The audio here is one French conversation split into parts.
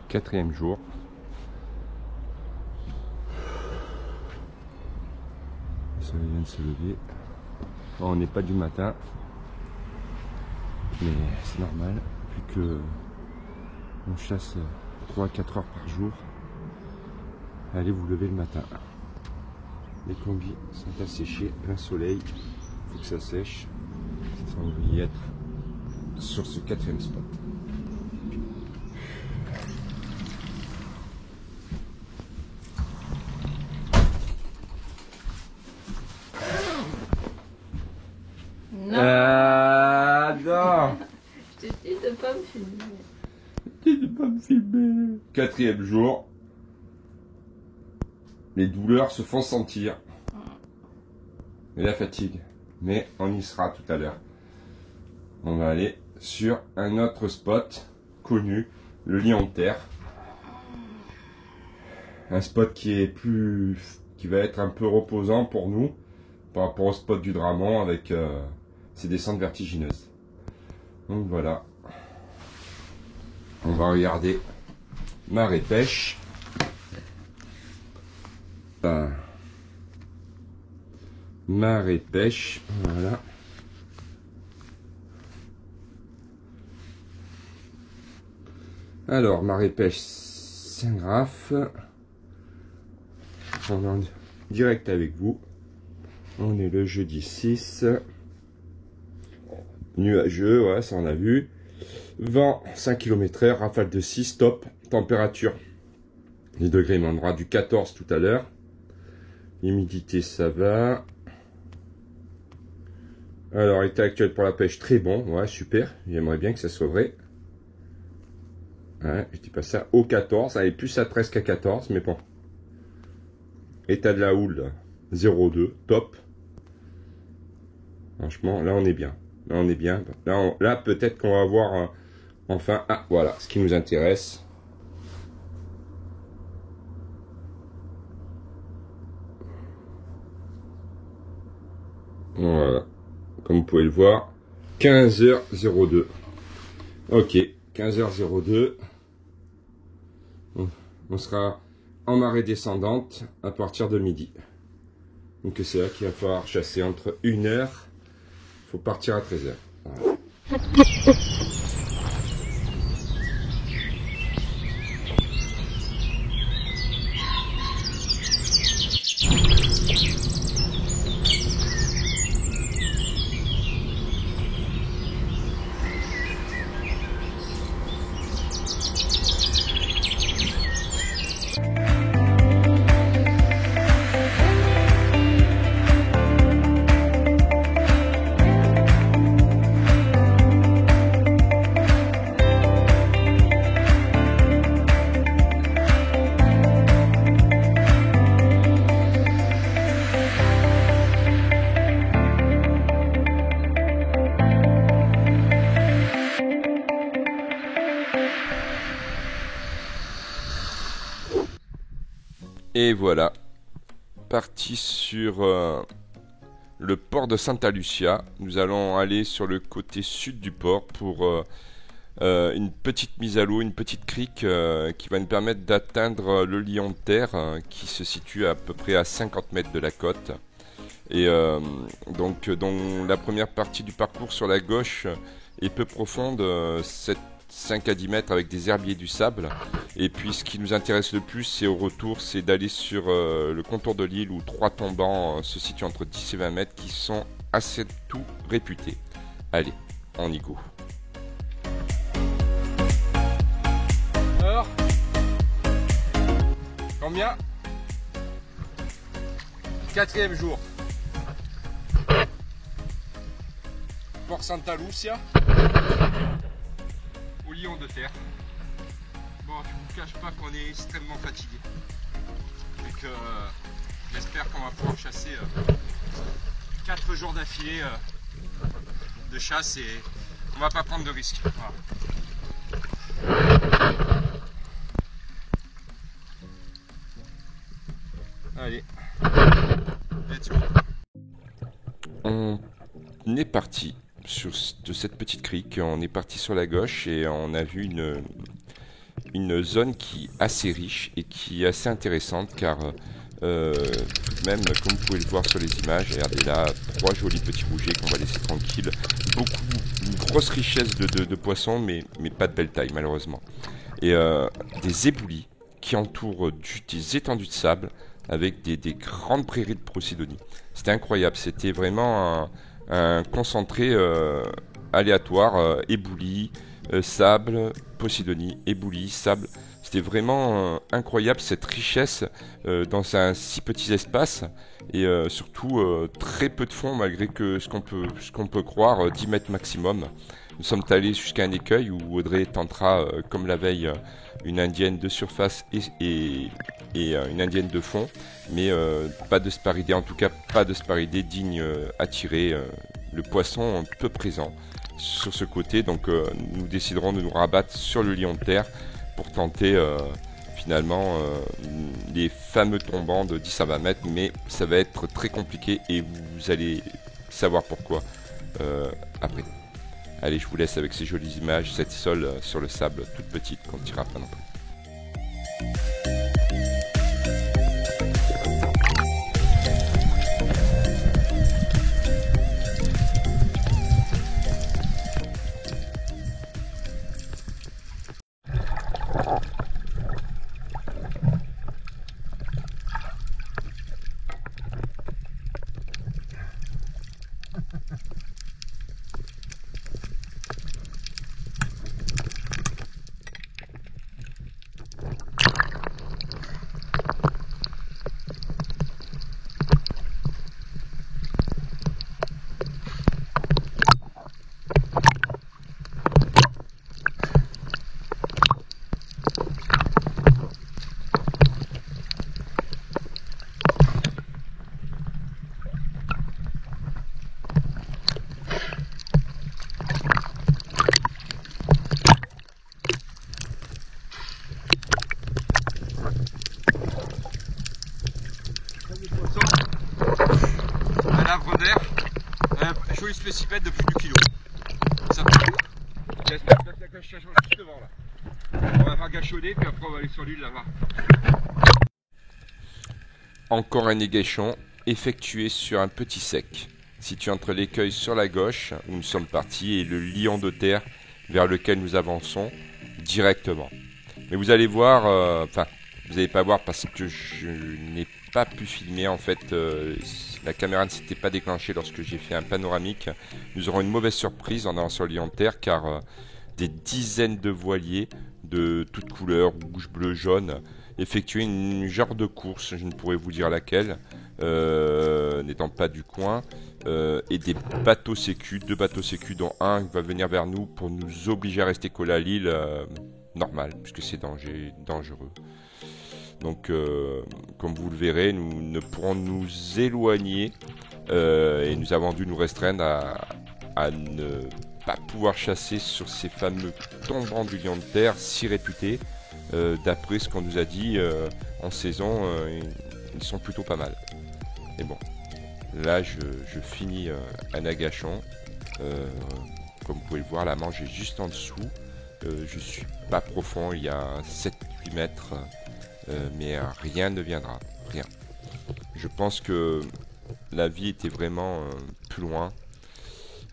4e jour. Le soleil vient de se lever. Bon, on n'est pas du matin, mais c'est normal vu que on chasse 3 à 4 heures par jour. Allez vous lever le matin. Les combis sont asséchés, plein soleil, il faut que ça sèche. Ça va y être sur ce 4e spot. Non. Non. Je te dis de pas me filmer. De pas me filmer. 4e jour. Les douleurs se font sentir. Et la fatigue. Mais on y sera tout à l'heure. On va aller sur un autre spot connu, le Lion de Terre. Un spot qui va être un peu reposant pour nous par rapport au spot du Dramont avec ses descentes vertigineuses. Donc voilà. On va regarder marée pêche. Marée pêche, voilà. Alors, marée pêche Saint-Graphe. On est en direct avec vous. On est le jeudi 6. Nuageux, ouais, ça on a vu. Vent 5 km/h, rafale de 6, top. Température, les degrés, mais on aura du 14 tout à l'heure. Humidité, ça va. Alors, état actuel pour la pêche, très bon. Ouais, super. J'aimerais bien que ça soit vrai. Ouais, je dis pas ça. Au 14. Allez, plus à 13 qu'à 14, mais bon. État de la houle, 0,2. Top. Franchement, là, on est bien. Là, on est bien. Là, peut-être qu'on va avoir enfin... Ah, voilà, ce qui nous intéresse. Voilà. Comme vous pouvez le voir, 15h02. Ok, 15h02. On sera en marée descendante à partir de midi. Donc c'est là qu'il va falloir chasser entre 1h. Il faut partir à 13h. Voilà. Et voilà, parti sur le port de Santa Lucia. Nous allons aller sur le côté sud du port pour une petite mise à l'eau, une petite crique qui va nous permettre d'atteindre le Lion de Terre qui se situe à peu près à 50 mètres de la côte. Et donc dans la première partie du parcours sur la gauche est peu profonde, 5 à 10 mètres avec des herbiers et du sable. Et puis ce qui nous intéresse le plus, c'est au retour, c'est d'aller sur le contour de l'île où 3 tombants se situent entre 10 et 20 mètres qui sont assez tout réputés. Allez, on y go. Alors, combien? 4e jour. Port Santa Lucia. Au Lion de Terre. Bon, je vous cache pas qu'on est extrêmement fatigué. Et que j'espère qu'on va pouvoir chasser 4 jours d'affilée de chasse et on va pas prendre de risques. Voilà. Allez, let's go. On est parti de cette petite crique, on est parti sur la gauche et on a vu une zone qui est assez riche et qui est assez intéressante car tout de même, comme vous pouvez le voir sur les images, regardez là, 3 jolis petits rougets qu'on va laisser tranquilles. Une grosse richesse de poissons, mais pas de belle taille malheureusement. Et des éboulis qui entourent des étendues de sable avec des grandes prairies de Posidonie. C'était incroyable, c'était vraiment un concentré aléatoire, éboulis, sable, Posidonie, éboulis, sable. C'était vraiment incroyable cette richesse dans un si petit espace et surtout très peu de fond malgré que ce qu'on peut croire 10 mètres maximum. Nous sommes allés jusqu'à un écueil où Audrey tentera comme la veille une indienne de surface et une indienne de fond, mais pas de sparidé, en tout cas pas de sparidé digne à tirer. Le poisson peu présent sur ce côté, donc nous déciderons de nous rabattre sur le lion de terre pour tenter finalement les fameux tombants de 10 à 20 mètres, mais ça va être très compliqué et vous allez savoir pourquoi après. Allez, je vous laisse avec ces jolies images, cette sole sur le sable toute petite qu'on ne tirera pas non plus. Un arbre d'air, un joli spécimen de plus de kilo. Ça laisse la cache juste devant là. On va faire gâchonner puis après on va aller sur l'île là-bas. Encore un égachon effectué sur un petit sec, situé entre l'écueil sur la gauche où nous sommes partis et le lion de terre vers lequel nous avançons directement. Mais vous allez voir, vous n'allez pas voir parce que je n'ai pas pu filmer en fait. La caméra ne s'était pas déclenchée lorsque j'ai fait un panoramique. Nous aurons une mauvaise surprise en allant sur le lion de terre car des dizaines de voiliers de toutes couleurs, rouge, bleu, jaune, effectuaient une genre de course, je ne pourrais vous dire laquelle, n'étant pas du coin, et des bateaux sécu, 2 bateaux sécu dont un va venir vers nous pour nous obliger à rester collés à l'île normale, puisque c'est dangereux. Donc, comme vous le verrez, nous ne pourrons nous éloigner et nous avons dû nous restreindre à ne pas pouvoir chasser sur ces fameux tombants du lion de terre si réputés. D'après ce qu'on nous a dit en saison, ils sont plutôt pas mal. Et bon, là je finis un agachon. Comme vous pouvez le voir, la manche est juste en dessous. Je suis pas profond, il y a 7-8 mètres. Mais rien ne viendra, rien. Je pense que la vie était vraiment plus loin.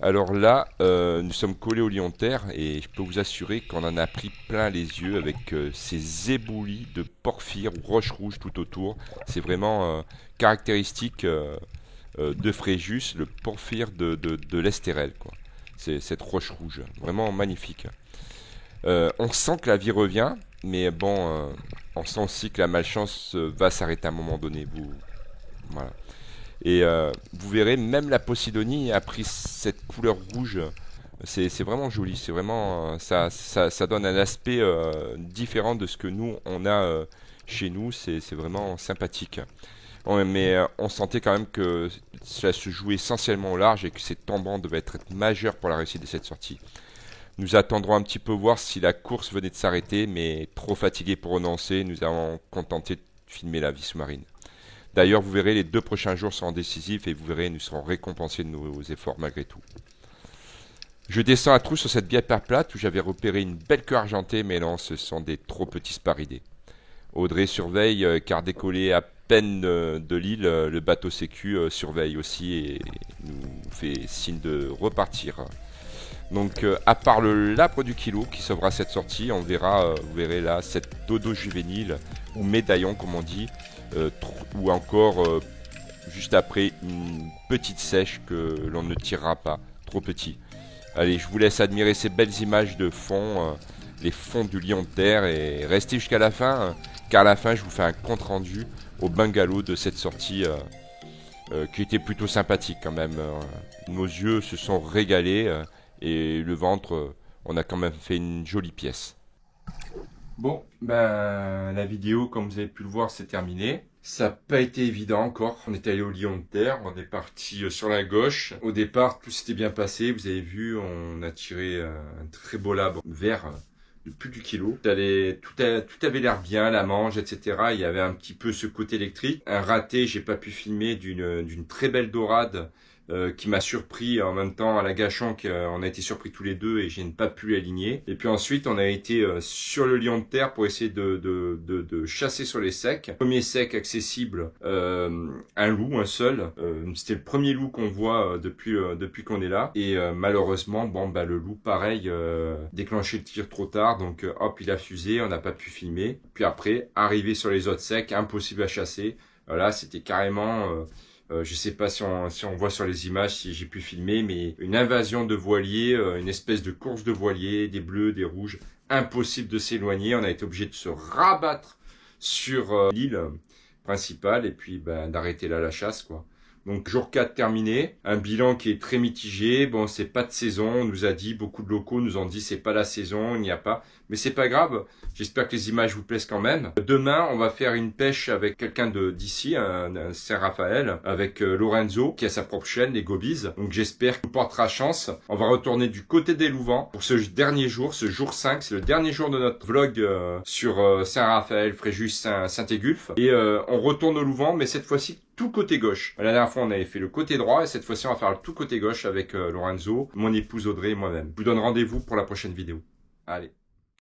Alors là, nous sommes collés au lion de terre et je peux vous assurer qu'on en a pris plein les yeux avec ces éboulis de porphyre ou roches rouges tout autour. C'est vraiment caractéristique de Fréjus, le porphyre de l'Estérel, quoi. C'est cette roche rouge, vraiment magnifique. On sent que la vie revient, mais bon, on sent aussi que la malchance va s'arrêter à un moment donné. Voilà. Et vous verrez, même la Posidonie a pris cette couleur rouge. C'est vraiment joli. C'est vraiment ça donne un aspect différent de ce que nous on a chez nous. C'est vraiment sympathique. Mais on sentait quand même que ça se jouait essentiellement au large et que ces tombants devaient être majeurs pour la réussite de cette sortie. Nous attendrons un petit peu voir si la course venait de s'arrêter, mais trop fatigués pour renoncer, nous avons contenté de filmer la vie sous-marine. D'ailleurs, vous verrez, les 2 prochains jours seront décisifs et vous verrez, nous serons récompensés de nos efforts malgré tout. Je descends à trous sur cette vieille paire plate où j'avais repéré une belle queue argentée, mais non, ce sont des trop petits sparidés. Audrey surveille, car décollé à peine de l'île, le bateau sécu surveille aussi et nous fait signe de repartir. Donc à part le labre du kilo qui sauvera cette sortie, on verra, vous verrez là, cette dodo juvénile ou médaillon comme on dit, ou encore juste après une petite sèche que l'on ne tirera pas, trop petit. Allez, je vous laisse admirer ces belles images de fond, les fonds du lion de terre et restez jusqu'à la fin, car à la fin je vous fais un compte rendu au bungalow de cette sortie qui était plutôt sympathique quand même. Nos yeux se sont régalés et le ventre, on a quand même fait une jolie pièce. Bon, ben la vidéo, comme vous avez pu le voir, c'est terminé. Ça n'a pas été évident encore. On est allé au lion de terre, on est parti sur la gauche. Au départ, tout s'était bien passé. Vous avez vu, on a tiré un très beau labre vert de plus du kilo. Tout avait l'air bien, la mange, etc. Il y avait un petit peu ce côté électrique. Un raté, j'ai pas pu filmer d'une très belle dorade. Qui m'a surpris en même temps à la Gachon, on a été surpris tous les deux et je n'ai pas pu l'aligner. Et puis ensuite on a été sur le lion de terre pour essayer de chasser sur les secs. Premier sec accessible, un loup, un seul. C'était le premier loup qu'on voit depuis qu'on est là. Et malheureusement, bon bah le loup pareil, déclenché le tir trop tard, donc hop il a fusé, on n'a pas pu filmer. Puis après, arrivé sur les autres secs, impossible à chasser. Voilà, c'était carrément... je sais pas si on voit sur les images, si j'ai pu filmer, mais une invasion de voiliers, une espèce de course de voiliers, des bleus, des rouges, impossible de s'éloigner. On a été obligé de se rabattre sur l'île principale et puis ben, d'arrêter là la chasse, quoi. Donc jour 4 terminé, un bilan qui est très mitigé. Bon, c'est pas de saison, on nous a dit, beaucoup de locaux nous ont dit c'est pas la saison, il n'y a pas. Mais c'est pas grave, j'espère que les images vous plaisent quand même. Demain, on va faire une pêche avec quelqu'un d'ici, un Saint-Raphaël, avec Lorenzo, qui a sa propre chaîne, les Gobies. Donc j'espère qu'il nous portera chance. On va retourner du côté des Louvans pour ce dernier jour, ce jour 5. C'est le dernier jour de notre vlog sur Saint-Raphaël, Fréjus, Saint-Égulphe. Et on retourne au Louvans, mais cette fois-ci tout côté gauche. La dernière fois, on avait fait le côté droit et cette fois-ci, on va faire le tout côté gauche avec Lorenzo, mon épouse Audrey et moi-même. Je vous donne rendez-vous pour la prochaine vidéo. Allez.